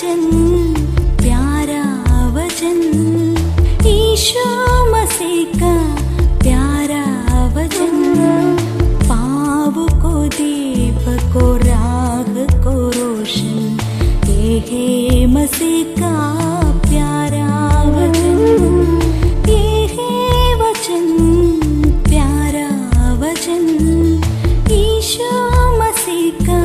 वचन, प्यारा वचन, ईशु मसीह का प्यारा वचन, पाव को दीप को राह को रोशन, ये है मसीह का प्यारा वचन, ये है वचन, प्यारा वचन, ईशु मसीह का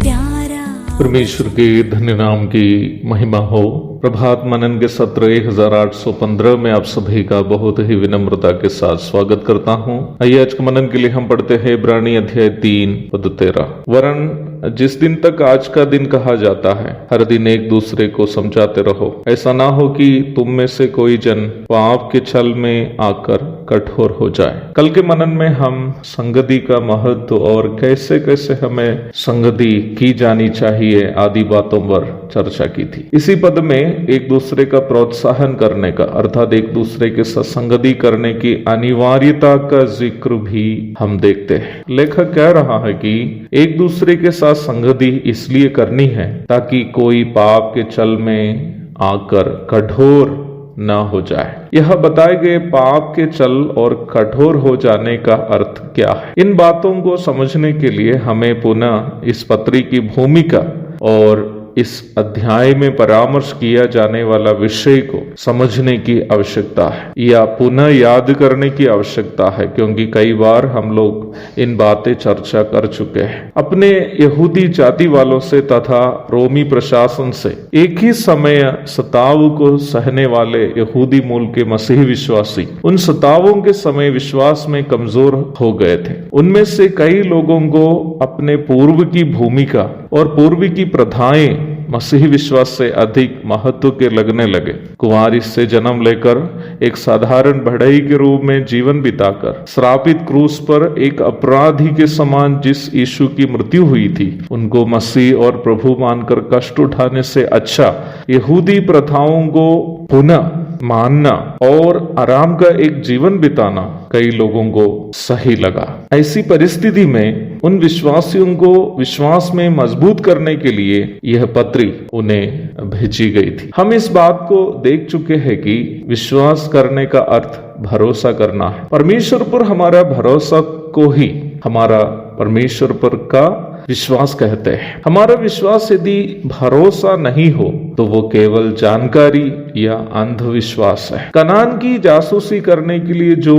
प्यारा। परमेश्वर के धन्य नाम की महिमा हो। प्रभात मनन के सत्र 1815 में आप सभी का बहुत ही विनम्रता के साथ स्वागत करता हूं। आइए आज के मनन के लिए हम पढ़ते हैं इब्रानी अध्याय 3 पद 13। वरन जिस दिन तक आज का दिन कहा जाता है, हर दिन एक दूसरे को समझाते रहो, ऐसा ना हो कि तुम में से कोई जन पाप के छल में आकर कठोर हो जाए। कल के मनन में हम संगति का महत्व और कैसे कैसे हमें संगति की जानी चाहिए आदि बातों पर चर्चा की थी। इसी पद में एक दूसरे का प्रोत्साहन करने का अर्थात एक दूसरे के साथ संगति करने की अनिवार्यता का जिक्र भी हम देखते हैं। लेखक कह रहा है कि एक दूसरे के साथ संगति इसलिए करनी है ताकि कोई पाप के छल में आकर कठोर न हो जाए। यह बताए गए पाप के छल और कठोर हो जाने का अर्थ क्या है? इन बातों को समझने के लिए हमें पुनः इस पत्री की भूमिका और इस अध्याय में परामर्श किया जाने वाला विषय को समझने की आवश्यकता है या पुनः याद करने की आवश्यकता है, क्योंकि कई बार हम लोग इन बातें चर्चा कर चुके हैं। अपने यहूदी जाति वालों से तथा रोमी प्रशासन से एक ही समय सताव को सहने वाले यहूदी मूल के मसीही विश्वासी उन सतावों के समय विश्वास में कमजोर हो गए थे। उनमें से कई लोगों को अपने पूर्व की भूमिका और पूर्व की प्रथाएं मसीही विश्वास से अधिक महत्व के लगने लगे। कुंवारी से जन्म लेकर एक साधारण बढ़ई के रूप में जीवन बिताकर श्रापित क्रूस पर एक अपराधी के समान जिस यीशु की मृत्यु हुई थी, उनको मसीह और प्रभु मानकर कष्ट उठाने से अच्छा यहूदी प्रथाओं को पुनः मानना और आराम का एक जीवन बिताना कई लोगों को सही लगा। ऐसी परिस्थिति में उन विश्वासियों को विश्वास में मजबूत करने के लिए यह पत्री उन्हें भेजी गई थी। हम इस बात को देख चुके हैं कि विश्वास करने का अर्थ भरोसा करना है। परमेश्वर पर हमारा भरोसा को ही हमारा परमेश्वर पर का विश्वास कहते हैं। हमारा विश्वास यदि भरोसा नहीं हो तो वो केवल जानकारी या अंधविश्वास है। कनान की जासूसी करने के लिए जो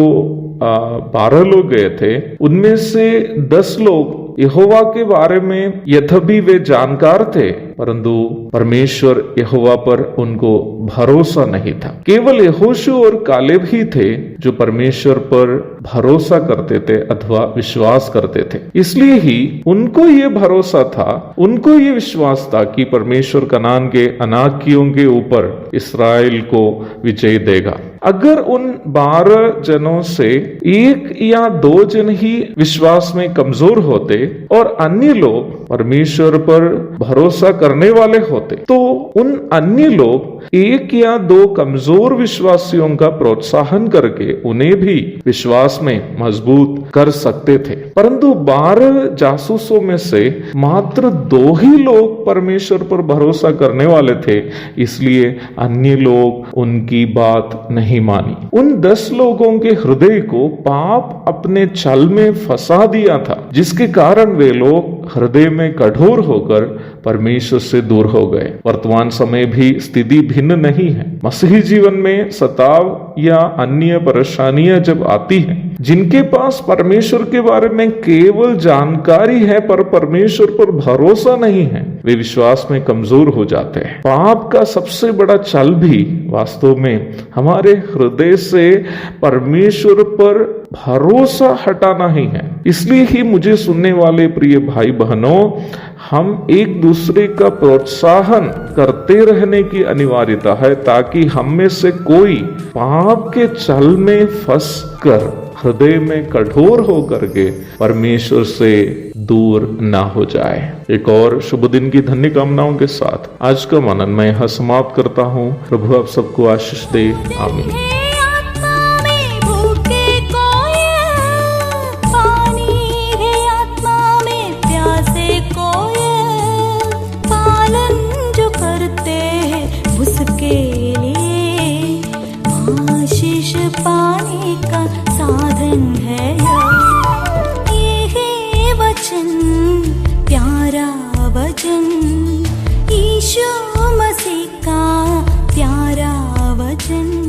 12 लोग गए थे, उनमें से 10 लोग यहोवा के बारे में यद्यपि वे जानकार थे, परंतु परमेश्वर यहोवा पर उनको भरोसा नहीं था। केवल यहोशू और कालेब ही थे जो परमेश्वर पर भरोसा करते थे अथवा विश्वास करते थे। इसलिए ही उनको ये भरोसा था, उनको ये विश्वास था कि परमेश्वर कनान के अनाकियों के ऊपर इस्राएल को विजय देगा। अगर उन 12 जनों से 1 या 2 जन ही विश्वास में कमजोर होते और अन्य लोग परमेश्वर पर भरोसा करने वाले होते, तो उन अन्य लोग 1 या 2 कमजोर विश्वासियों का प्रोत्साहन करके उन्हें भी विश्वास में मजबूत कर सकते थे। परंतु 12 जासूसों में से मात्र 2 ही लोग परमेश्वर पर भरोसा करने वाले थे, इसलिए अन्य लोग उनकी बात नहीं मानी। उन 10 लोगों के हृदय को पाप अपने छल में फंसा दिया था, जिसके कारण वे लोग हृदय में कठोर होकर परमेश्वर से दूर हो गए। वर्तमान समय भी स्थिति भिन्न नहीं है। मसीही जीवन में सताव या अन्य परेशानियां जब आती हैं, जिनके पास परमेश्वर के बारे में केवल जानकारी है पर परमेश्वर पर भरोसा नहीं है, वे विश्वास में कमजोर हो जाते हैं। पाप का सबसे बड़ा छल भी वास्तव में हमारे हृदय से परमेश्वर पर भरोसा हटाना ही है। इसलिए ही मुझे सुनने वाले प्रिय भाई बहनों, हम एक दूसरे का प्रोत्साहन करते रहने की अनिवार्यता है ताकि हम में से कोई पाप के छल में फंसकर हृदय में कठोर होकर के परमेश्वर से दूर ना हो जाए। एक और शुभ दिन की धन्य कामनाओं के साथ आज का मनन मैं यहाँ समाप्त करता हूँ। प्रभु आप सबको आशीष दे। आमीन। पालन जो करते आशीष पाने का साधन है ये है वचन, प्यारा वचन, यीशु मसीह का प्यारा वचन।